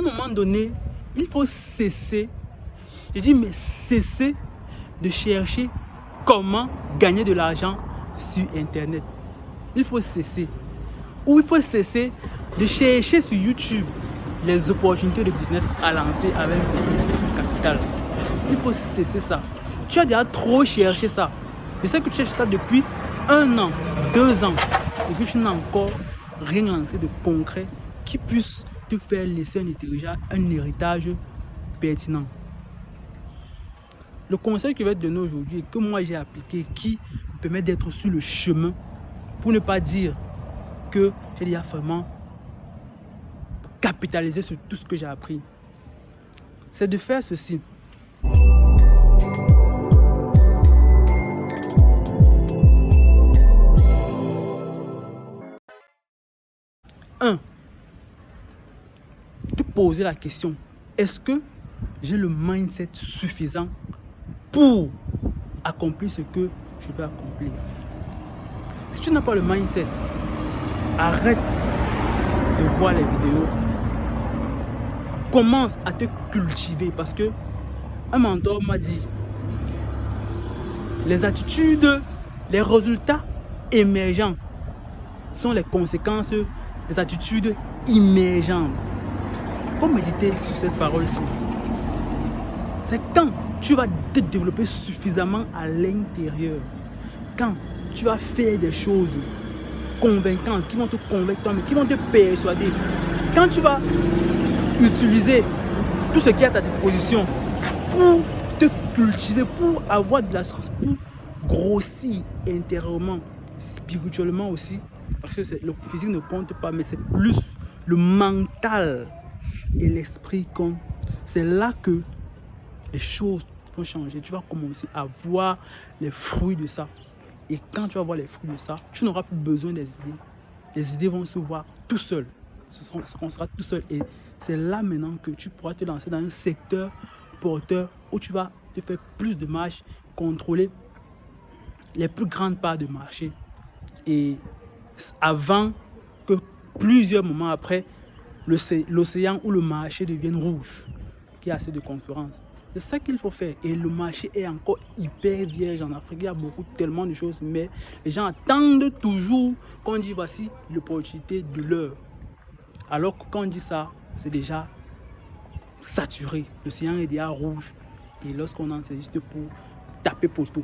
moment donné, il faut cesser. Je dis, mais cesser de chercher comment gagner de l'argent sur Internet. Il faut cesser. Ou il faut cesser de chercher sur YouTube les opportunités de business à lancer avec un petit capital. Il faut cesser ça. Tu as déjà trop cherché ça. Je sais que tu cherches ça depuis 1 an, 2 ans, et que tu n'as encore rien lancé de concret qui puisse te faire laisser un héritage pertinent. Le conseil que je vais te donner aujourd'hui et que moi j'ai appliqué, qui me permet d'être sur le chemin, pour ne pas dire que j'ai déjà vraiment capitalisé sur tout ce que j'ai appris, c'est de faire ceci. 1. Te poser la question, est-ce que j'ai le mindset suffisant pour accomplir ce que je veux accomplir? Si tu n'as pas le mindset, arrête de voir les vidéos. Commence à te cultiver, parce que un mentor m'a dit, les attitudes, les résultats émergents sont les conséquences des attitudes immergentes. Il faut méditer sur cette parole-ci. C'est quand tu vas te développer suffisamment à l'intérieur, quand tu vas faire des choses convaincantes, qui vont te convaincre toi-même, qui vont te persuader, quand tu vas utiliser tout ce qui est à ta disposition pour te cultiver, pour avoir de la chance, pour grossir intérieurement, spirituellement aussi, parce que le physique ne compte pas, mais c'est plus le mental et l'esprit compte. C'est là que les choses vont changer. Tu vas commencer à voir les fruits de ça. Et quand tu vas voir les fruits de ça, tu n'auras plus besoin des idées. Les idées vont se voir tout seuls. On sera tout seul. Et c'est là maintenant que tu pourras te lancer dans un secteur porteur où tu vas te faire plus de marge, contrôler les plus grandes parts de marché. Et avant que plusieurs moments après, l'océan ou le marché devienne rouge, qu'il y a assez de concurrence. C'est ça qu'il faut faire. Et le marché est encore hyper vierge en Afrique. Il y a tellement de choses, mais les gens attendent toujours qu'on dise voici l'opportunité de l'heure. Alors que quand on dit ça, c'est déjà saturé. L'océan est déjà rouge. Et lorsqu'on en, c'est juste pour taper poteau.